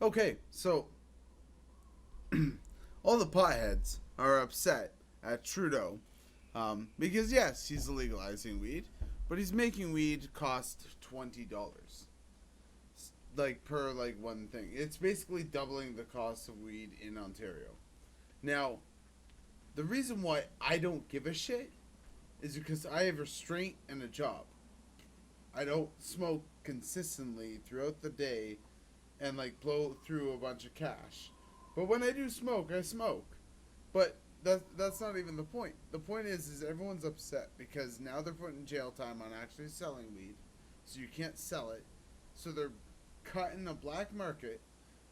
Okay, so all the potheads are upset at Trudeau because yes, he's legalizing weed, but he's making weed cost $20, like per like one thing. It's basically doubling the cost of weed in Ontario. Now, the reason why I don't give a shit is because I have restraint and a job. I don't smoke consistently throughout the day and like blow through a bunch of cash. But when I do smoke, I smoke. But that's not even the point. The point is everyone's upset because now they're putting jail time on actually selling weed, so you can't sell it. So they're cutting a black market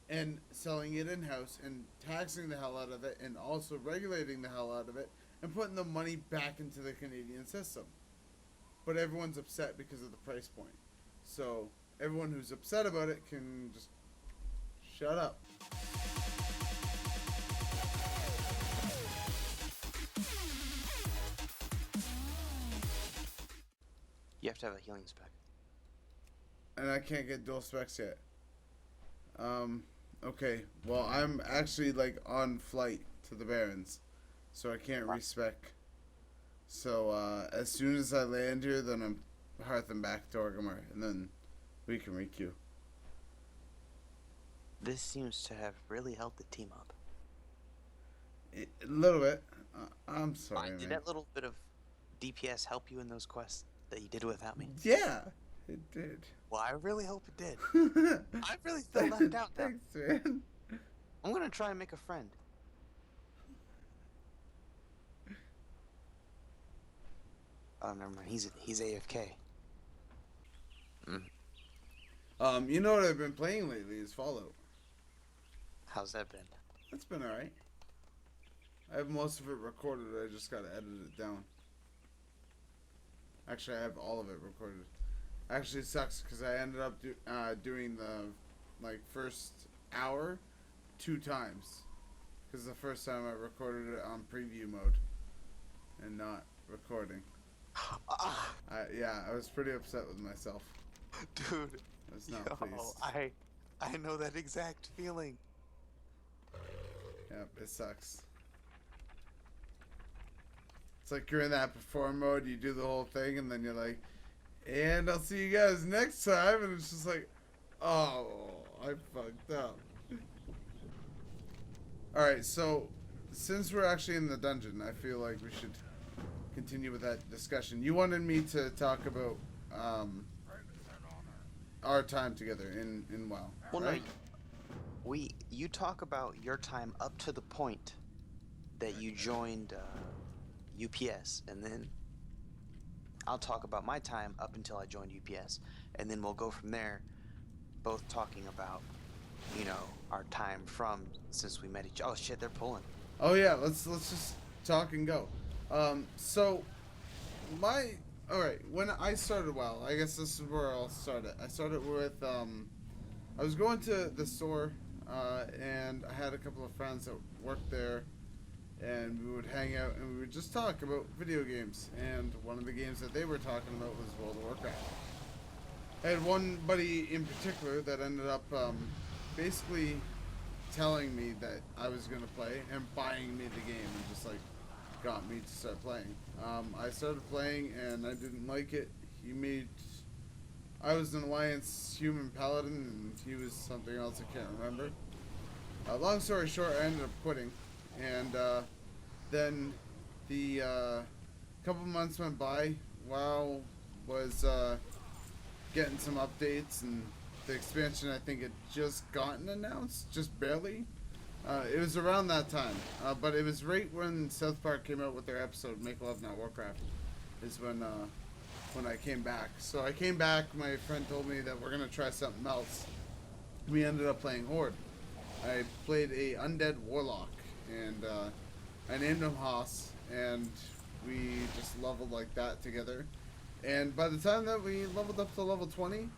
and selling it in house and taxing the hell out of it and also regulating the hell out of it and putting the money back into the Canadian system. But everyone's upset because of the price point. So everyone who's upset about it can just shut up. You have to have a healing spec. And I can't get dual specs yet. Okay. Well, I'm actually like on flight to the Barrens, so I can't respec. So as soon as I land here, then I'm hearthing back to Orgamar, and then we can requeue. This seems to have really helped the team up. A little bit. I'm sorry, Did man. that little bit of DPS help you in those quests that you did without me? Yeah, it did. Well, I really hope it did. I really feel left out now. Thanks, man. I'm gonna try and make a friend. Oh, never mind. He's AFK. You know what I've been playing lately is Fallout. How's that been? It's been alright. I have most of it recorded. I just gotta edit it down. Actually, I have all of it recorded. Actually, it sucks because I ended up doing the first hour 2 times. Because the first time I recorded it on preview mode and not recording. I was pretty upset with myself. Dude, I was not pleased. I know that exact feeling. Yep, it sucks. It's like you're in that perform mode, you do the whole thing, and then you're like, and I'll see you guys next time, and it's just like, oh, I fucked up. Alright, so, since we're actually in the dungeon, I feel like we should continue with that discussion. You wanted me to talk about, our time together in WoW, Well, right? no, you talk about your time up to the point that you joined UPS, and then I'll talk about my time up until I joined UPS, and then we'll go from there, both talking about, our time from since we met each. Oh shit, they're pulling. Oh yeah, let's just talk and go. So all right. When I started WoW, I guess this is where I'll start it. I started with I was going to the store, and I had a couple of friends that worked there, and we would hang out and we would just talk about video games. And one of the games that they were talking about was World of Warcraft. I had one buddy in particular that ended up basically telling me that I was gonna play and buying me the game and just like got me to start playing. I started playing and I didn't like it. I was an Alliance human paladin and he was something else I can't remember. Long story short, I ended up quitting, and then the couple months went by. WoW was getting some updates, and the expansion I think had just gotten announced, just barely. It was around that time, but it was right when South Park came out with their episode "Make Love Not Warcraft." Is when I came back. So I came back. My friend told me that we're gonna try something else. We ended up playing Horde. I played a undead warlock, and I named him Haws, and we just leveled like that together. And by the time that we leveled up to level 20,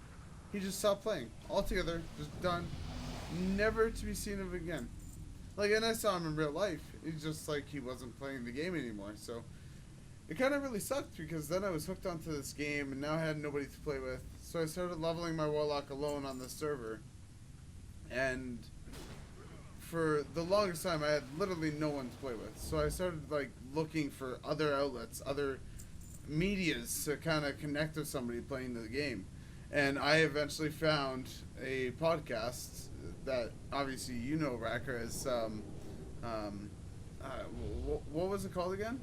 he just stopped playing altogether, just done, never to be seen of again. Like, and I saw him in real life. It's just like he wasn't playing the game anymore. So it kind of really sucked because then I was hooked onto this game, and now I had nobody to play with. So I started leveling my warlock alone on the server. and for the longest time I had literally no one to play with. So I started like looking for other outlets, other medias to kind of connect with somebody playing the game. And I eventually found a podcast that obviously you know, Racker, as what was it called again?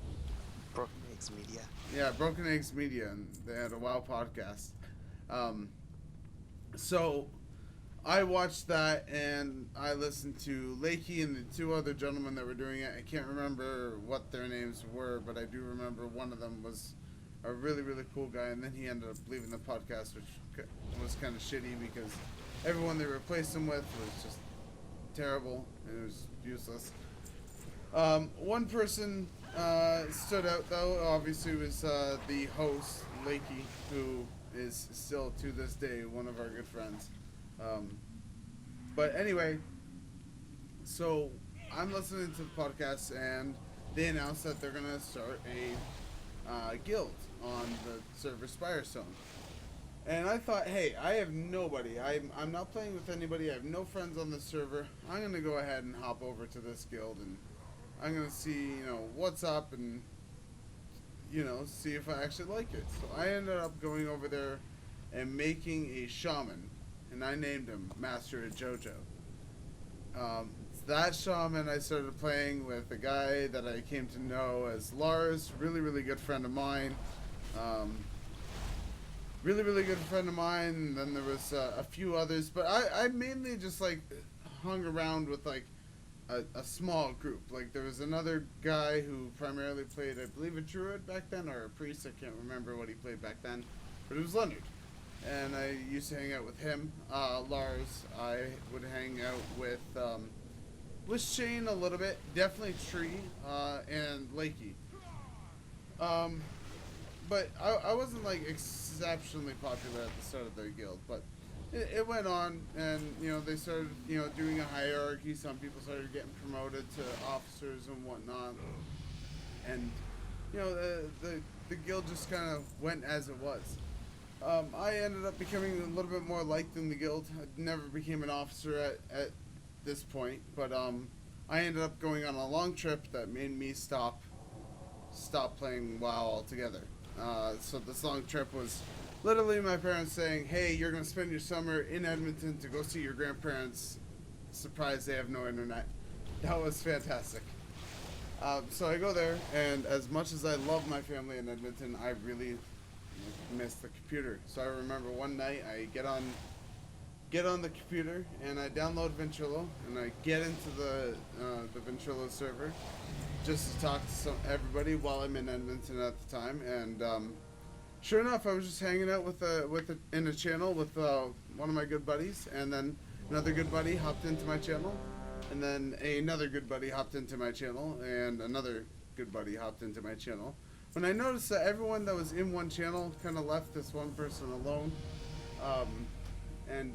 Broken Eggs Media. Yeah, Broken Eggs Media, and they had a WoW podcast. So I watched that, and I listened to Lakey and the two other gentlemen that were doing it. I can't remember what their names were, but I do remember one of them was a really, really cool guy, and then he ended up leaving the podcast, which was kind of shitty because everyone they replaced him with was just terrible. It was useless. One person stood out, though, obviously, was the host, Lakey, who is still, to this day, one of our good friends. But anyway, so I'm listening to the podcast, and they announced that they're going to start a guild on the server Spirestone. And I thought, hey, I have nobody. I'm not playing with anybody. I have no friends on the server. I'm going to go ahead and hop over to this guild, and I'm going to see, what's up, and, see if I actually like it. So I ended up going over there and making a shaman, and I named him Master of JoJo. That shaman I started playing with a guy that I came to know as Lars, really, really good friend of mine. Really, really good friend of mine, and then there was a few others, but I mainly just, hung around with, a small group. Like, there was another guy who primarily played, I believe, a druid back then, or a priest, I can't remember what he played back then, but it was Leonard. And I used to hang out with him. Lars, I would hang out with Shane a little bit, definitely Tree, and Lakey. But I wasn't exceptionally popular at the start of their guild, but it went on, and they started doing a hierarchy. Some people started getting promoted to officers and whatnot, and the guild just kind of went as it was. I ended up becoming a little bit more liked in the guild. I never became an officer at this point, but I ended up going on a long trip that made me stop playing WoW altogether. So this long trip was literally my parents saying, hey, you're going to spend your summer in Edmonton to go see your grandparents. Surprise, they have no internet. That was fantastic. So I go there, and as much as I love my family in Edmonton, I really miss the computer. So I remember one night I get on the computer, and I download Ventrilo, and I get into the Ventrilo server just to talk to everybody while I'm in Edmonton at the time. And sure enough, I was just hanging out in a channel with one of my good buddies, and then another good buddy hopped into my channel, and then another good buddy hopped into my channel, and another good buddy hopped into my channel. When I noticed that everyone that was in one channel kind of left this one person alone, and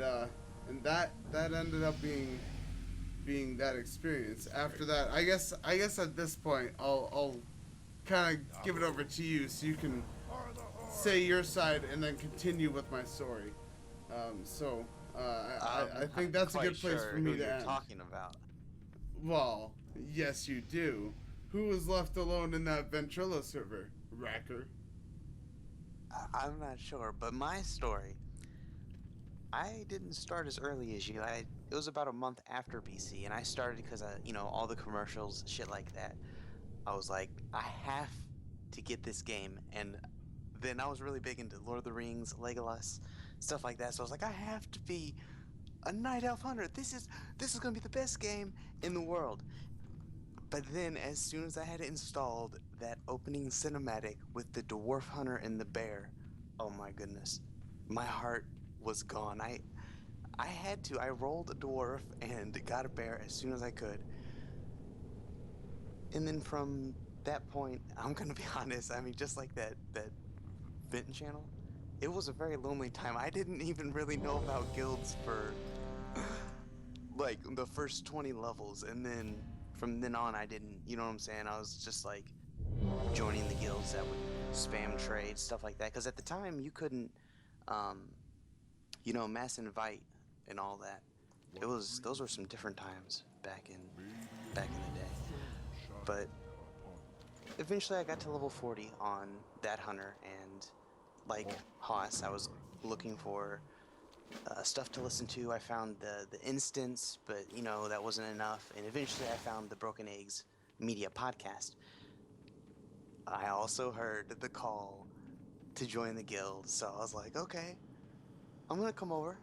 that ended up being that experience. After that, I guess at this point I'll kind of give it over to you so you can say your side and then continue with my story. I think that's a good place for me to end. Talking about. Well, yes, you do. Who was left alone in that Ventrilo server? Racker. I'm not sure, but my story, I didn't start as early as you. It was about a month after BC, and I started because all the commercials, shit like that. I was like, I have to get this game, and then I was really big into Lord of the Rings, Legolas, stuff like that. So I was like, I have to be a Night Elf Hunter. This is gonna be the best game in the world. But then, as soon as I had installed that opening cinematic with the Dwarf Hunter and the bear, oh my goodness, my heart was gone. I rolled a dwarf and got a bear as soon as I could. And then from that point, I'm gonna be honest, just like that Vinton channel, it was a very lonely time. I didn't even really know about guilds for the first 20 levels, and then from then on I didn't, you know what I'm saying? I was just joining the guilds that would spam trade, stuff like that, because at the time you couldn't mass invite and all that. those were some different times back in the day. But eventually I got to level 40 on that hunter, and like Haas, I was looking for stuff to listen to. I found the instance, but that wasn't enough. And eventually I found the Broken Eggs Media podcast. I also heard the call to join the guild, so I was like, okay, I'm gonna come over.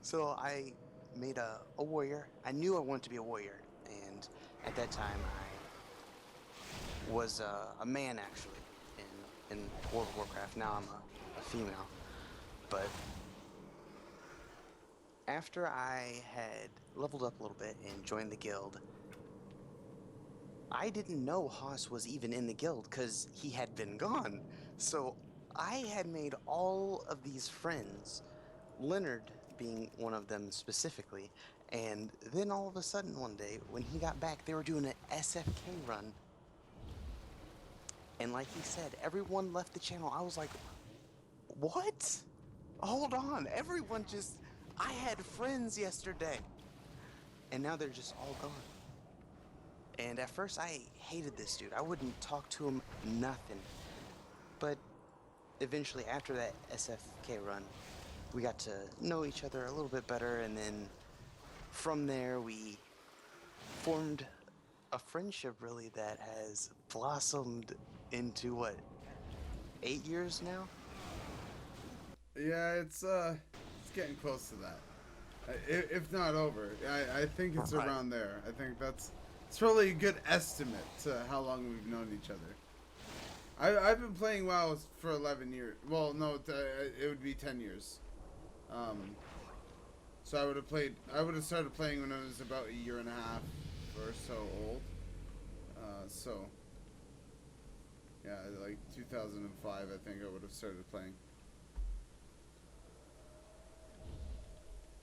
So I made a warrior. I knew I wanted to be a warrior, and at that time I was a man actually in World of Warcraft. Now I'm a female, but after I had leveled up a little bit and joined the guild, I didn't know Haas was even in the guild because he had been gone. So I had made all of these friends, Leonard being one of them specifically. And then all of a sudden one day, when he got back, they were doing an SFK run. And like he said, everyone left the channel. I was like, what? Hold on. Everyone just... I had friends yesterday. And now they're just all gone. And at first I hated this dude. I wouldn't talk to him, nothing. But eventually, after that SFK run, we got to know each other a little bit better, and then from there we formed a friendship really that has blossomed into what, 8 years now? Yeah, it's getting close to that. If not over. I think it's Right. around there. I think it's probably a good estimate to how long we've known each other. I've been playing WoW for 11 years. Well, no, it would be 10 years. So I would have started playing when I was about a year and a half or so old. So yeah, like 2005, I think I would have started playing.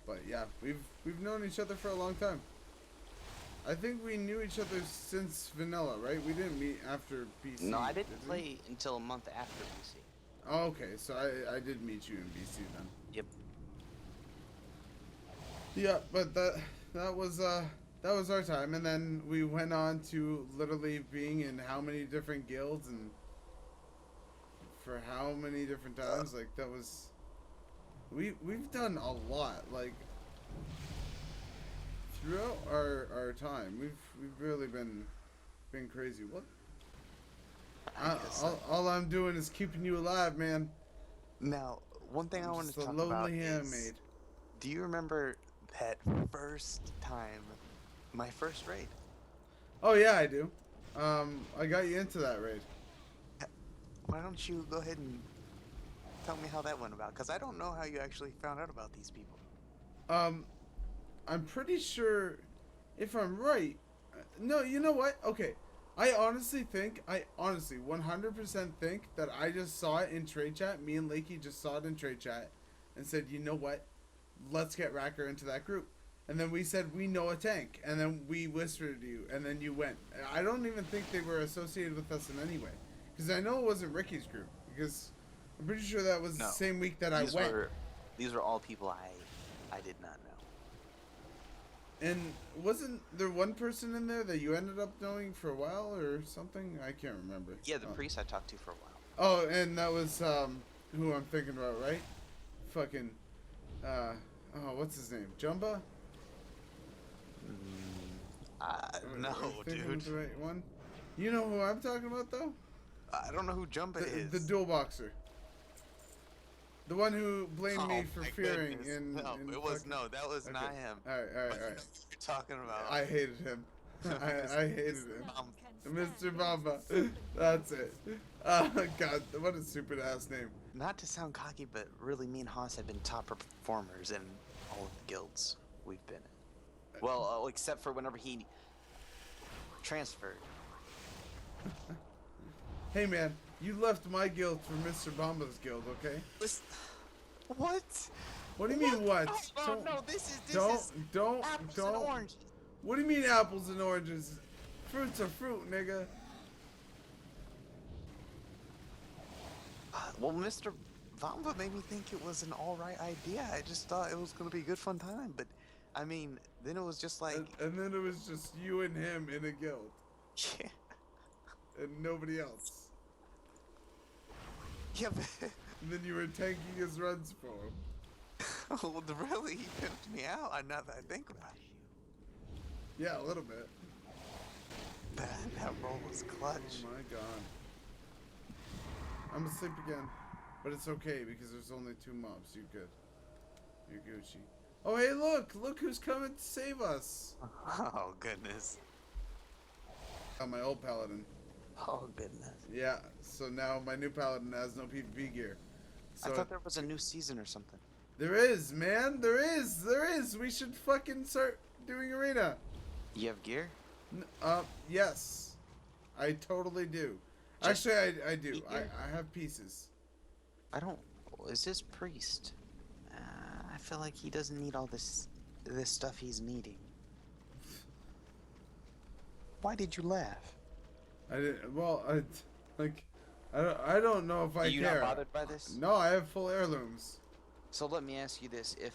But yeah, we've known each other for a long time. I think we knew each other since Vanilla, right? We didn't meet after BC. No, I didn't did we? play until a month after BC. Oh, okay, so I did meet you in BC then. Yep. Yeah, but that was our time, and then we went on to literally being in how many different guilds and for how many different times. Like that was we've done a lot. Like throughout our time, we've really been crazy. What? All I'm doing is keeping you alive, man. Now, one thing I want Just to a talk about lonely is, handmaid. do you remember that first time, my first raid? Oh yeah, I do. I got you into that raid. Why don't you go ahead and tell me how that went about? Because I don't know how you actually found out about these people. I'm pretty sure, if I'm right. No, you know what? Okay. I honestly 100% think that I just saw it in trade chat. Me and Lakey just saw it in trade chat and said, you know what? Let's get Racker into that group. And then we said, we know a tank. And then we whispered to you. And then you went. I don't even think they were associated with us in any way. Because I know it wasn't Ricky's group. Because I'm pretty sure that was the same week that I went. These were all people I did not know. And wasn't there one person in there that you ended up knowing for a while or something? I can't remember. Yeah, the priest I talked to for a while. Oh, and that was who I'm thinking about, right? Fucking what's his name? Jumba? No, Am I thinking dude. of the right one? You know who I'm talking about though? I don't know who Jumba is. The dual boxer. The one who blamed me for fearing in that was okay. not him. Alright. You're talking about. I hated him. I hated him. Mr. Bamba. That's it. God, what a stupid ass name. Not to sound cocky, but really, me and Haas have been top performers in all of the guilds we've been in. Well, except for whenever he transferred. Hey man, you left my guild for Mr. Bamba's guild, okay? What? What do you mean what? No, this is Don't. apples and oranges. What do you mean apples and oranges? Fruits are fruit, nigga. Well, Mr. Vamba made me think it was an alright idea. I just thought it was going to be a good fun time, but I mean, then it was just like, and then it was just you and him in a guild, yeah, and nobody else. yeah, but And then you were tanking his runs for him. well, really, he pimped me out. Now that I think about it, Yeah, a little bit. that roll was clutch. Oh my god. I'm asleep again. But it's okay because there's only 2 mobs. You're good. You're Gucci. Oh, hey, look! Look who's coming to save us! Oh goodness. My old paladin. Oh goodness. Yeah, so now my new paladin has no PvP gear. So I thought there was a new season or something. there is, man! There is! There is! We should fucking start doing arena! You have gear? Yes. I totally do. Just Actually, I do. eat I gear? have pieces. I don't. Is this priest? I feel like he doesn't need all this stuff he's needing. Why did you laugh? I didn't. Well, I don't know if I Are you care. not bothered by this? No, I have full heirlooms. So let me ask you this: if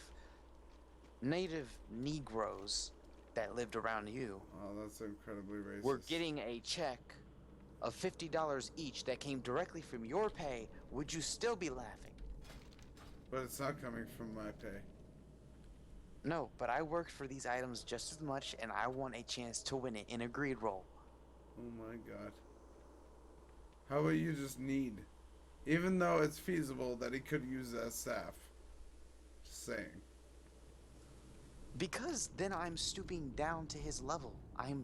native Negroes that lived around you Oh, that's incredibly racist. were getting a check of $50 each that came directly from your pay, would you still be laughing? But it's not coming from my pay. No, but I worked for these items just as much, and I want a chance to win it in a greed roll. Oh my god. How about you just need? Even though it's feasible that he could use that staff. Just saying. Because then I'm stooping down to his level. I'm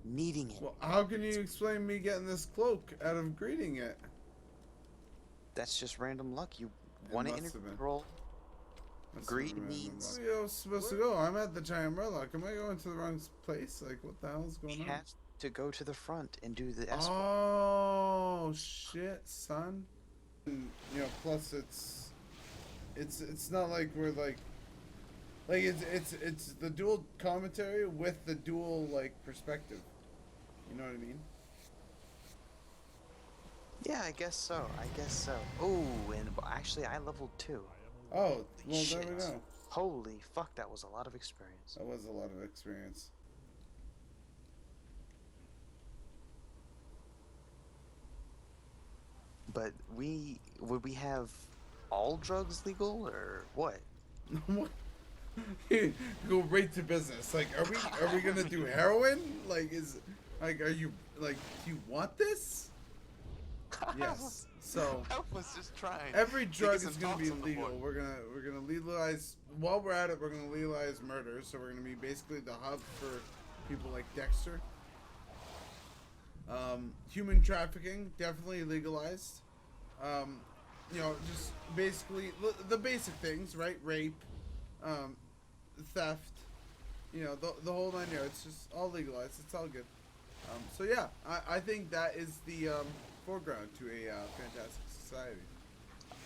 needing it. Well, how can you explain me getting this cloak out of greeting it? That's just random luck. You won it in a must have greed been. roll. That's Greed some random means- luck. Where am I supposed to go? I'm at the giant murloc. Am I going to the wrong place? Like, what the hell's We going on? have to go to the front and do the escort. Oh shit, son. And, plus it's not like we're like it's the dual commentary with the dual perspective. You know what I mean? Yeah, I guess so. Oh, and actually, I leveled 2. Oh, well, Shit. there we go. Holy fuck, that was a lot of experience. That was a lot of experience. But would we have all drugs legal or what? Go right to business. Like, are we gonna do heroin? Are you do you want this? Yes. So I was just trying. every drug get is some gonna be thoughts on the legal. board. We're gonna legalize. While we're at it, we're gonna legalize murder. So we're gonna be basically the hub for people like Dexter. Human trafficking definitely legalized. Just basically the basic things, right? Rape, theft. The whole 9 yards. It's just all legalized. It's all good. So yeah, I think that is the foreground to a fantastic society.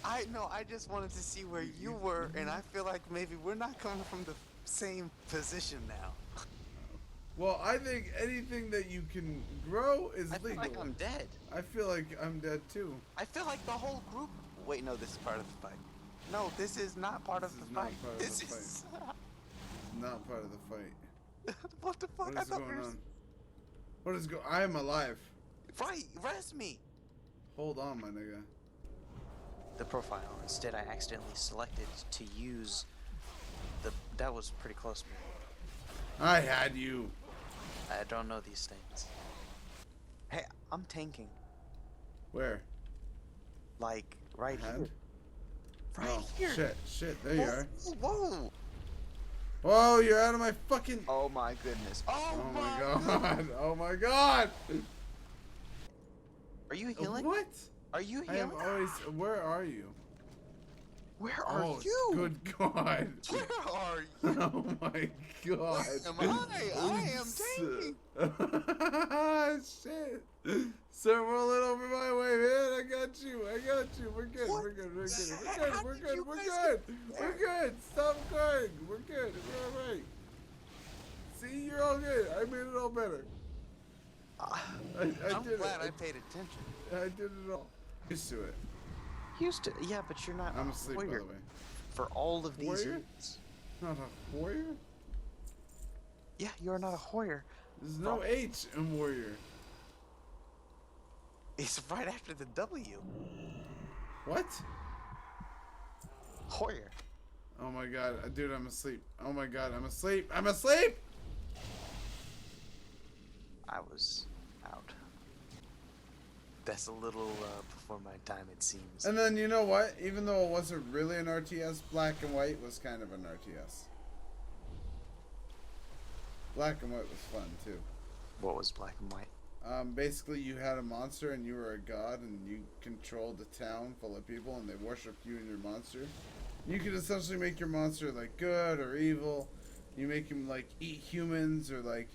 I know. I just wanted to see where you were, and I feel like maybe we're not coming from the same position now. Well, I think anything that you can grow is I feel legal. like I'm dead. I feel like I'm dead too. I feel like the whole group. Wait, no, this is part of the fight. No, this is not part of This the is not fight. part of This the is Not part of the fight. what the fuck? What I is thought going we were... on? What is I am alive. Right, rest me. Hold on, my nigga. The profile. Instead, I accidentally selected to use the. That was pretty close, man. I had you. I don't know these things. Hey, I'm tanking. Where? Like right Hand? here. Right Oh, here. shit. There you are. Whoa. Whoa, you're out of my fucking. Oh my goodness. Oh my god. Oh my god. Are you healing? What? Are you I am healing? always. Where are you? Where are Oh, you? good god. Where are you? Oh my god. Where am I? I am tanking. Shit. Start rolling over my way, man. I got you. We're good. What? We're good. How We're did good. you We're guys good. get We're there? good. Stop crying. We're good. We're alright. See, you're all good. I made it all better. I I'm did glad I it. paid attention. I did it all. Used to it. Used to, yeah, but you're not I'm a asleep, by warrior the way. for all of these Warrior? years. Not a warrior? Yeah, you are not a warrior. There's no H in warrior. It's right after the W. What? Warrior. Oh my god, dude, I'm asleep. Oh my god, I'm asleep. I'm asleep! I was out. That's a little before my time, it seems. And then, you know what? Even though it wasn't really an RTS, Black and White was kind of an RTS. Black and White was fun, too. What was Black and White? Basically, you had a monster and you were a god, and you controlled a town full of people, and they worshipped you and your monster. You could essentially make your monster, like, good or evil. You make him, like, eat humans, or, like,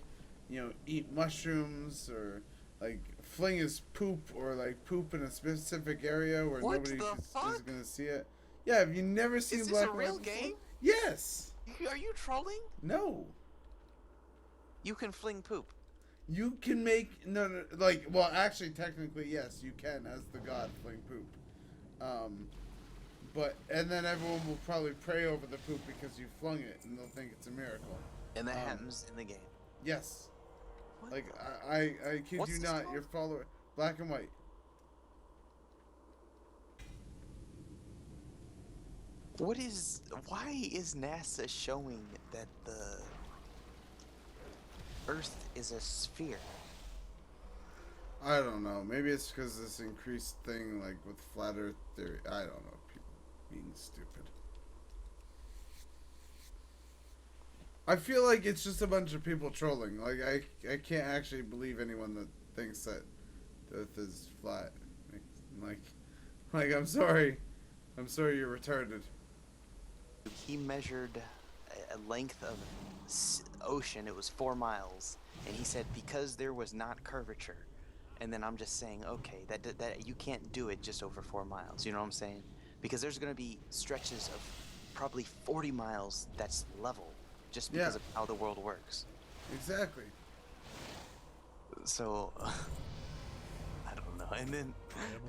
you know, eat mushrooms, or, like, fling his poop, or, like, poop in a specific area where What nobody the is fuck? going to see it. Yeah, have you never seen Is this Black a and White real before? game? Yes! Are you trolling? No. You can fling poop. You can make no, like, well, actually technically yes, you can as the god fling poop. But and then everyone will probably pray over the poop because you flung it and they'll think it's a miracle. And that happens in the game. Yes. What Like the- I kid What's you this not, called? your follower Black and White. Why is NASA showing that the Earth is a sphere? I don't know. Maybe it's because this increased thing like with flat earth theory. I don't know. People being stupid. I feel like it's just a bunch of people trolling. Like I can't actually believe anyone that thinks that the Earth is flat. Like I'm sorry you're retarded. He measured a length of ocean. It was 4 miles, and he said because there was not curvature. And then I'm just saying, okay, that you can't do it just over 4 miles. You know what I'm saying? Because there's gonna be stretches of probably 40 miles that's level, just because of how the world works. Exactly. So I don't know. And then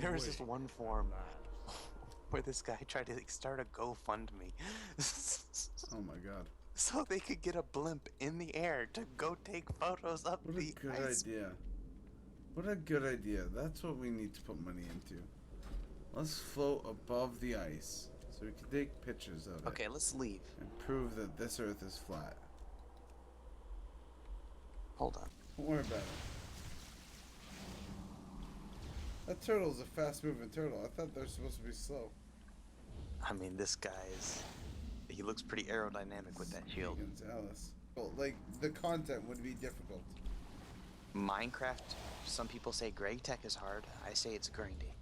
there was this one forum where this guy tried to start a GoFundMe. Oh my god. So they could get a blimp in the air to go take photos up What a the good ice. idea. What a good idea. That's what we need to put money into. Let's float above the ice so we can take pictures of it. Okay, let's leave. And prove that this Earth is flat. Hold on. Don't worry about it. That turtle's a fast-moving turtle. I thought they're supposed to be slow. I mean, this guy he looks pretty aerodynamic with that shield. Gonzalez. Well, like, the content would be difficult. Minecraft, some people say Greg Tech is hard. I say it's grindy.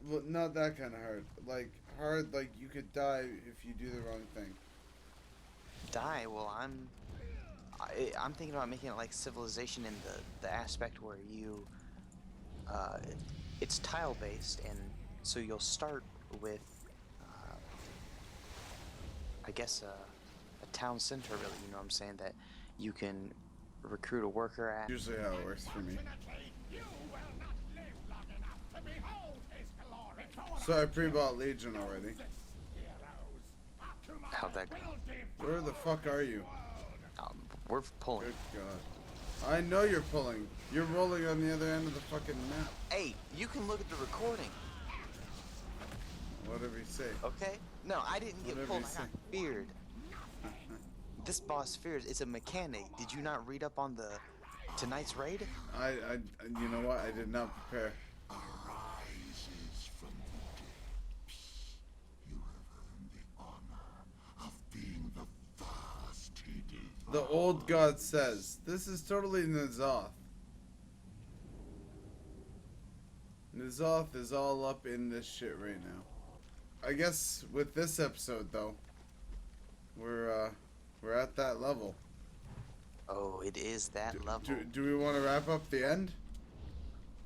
Well, not that kind of hard. Like, hard, like, you could die if you do the wrong thing. Die? Well, I'm thinking about making it like Civilization in the aspect where you, it's tile-based, and so you'll start with, I guess, a town center, really, you know what I'm saying, that you can recruit a worker at. Usually how it works for me. So I pre-bought Legion already. How'd that go? Where the fuck are you? We're pulling. Good god. I know you're pulling. You're rolling on the other end of the fucking map. Hey, you can look at the recording. Whatever you say. Okay? No, I didn't get Whatever pulled. you I got feared. This boss fears. It's a mechanic. Did you not read up on tonight's raid? I you know what? I did not prepare. Arises from the depths. You have earned the honor of being the first he devoured. The old god says, this is totally N'Zoth. N'Zoth is all up in this shit right now. I guess with this episode though, we're at that level. Oh, it is that level. Do we want to wrap up the end?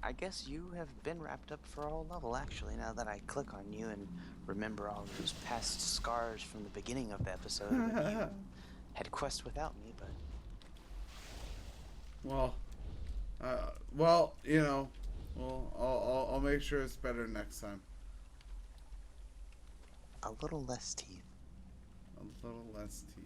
I guess you have been wrapped up for all level, actually, now that I click on you and remember all those past scars from the beginning of the episode when you had quest without me, but... Well, you know, I'll make sure it's better next time. A little less teeth. A little less teeth.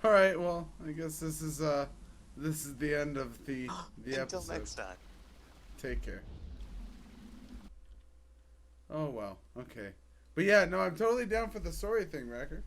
All right. Well, I guess this is the end of the Until episode. next time. Take care. Oh well. Okay. But yeah, no, I'm totally down for the story thing, Racker.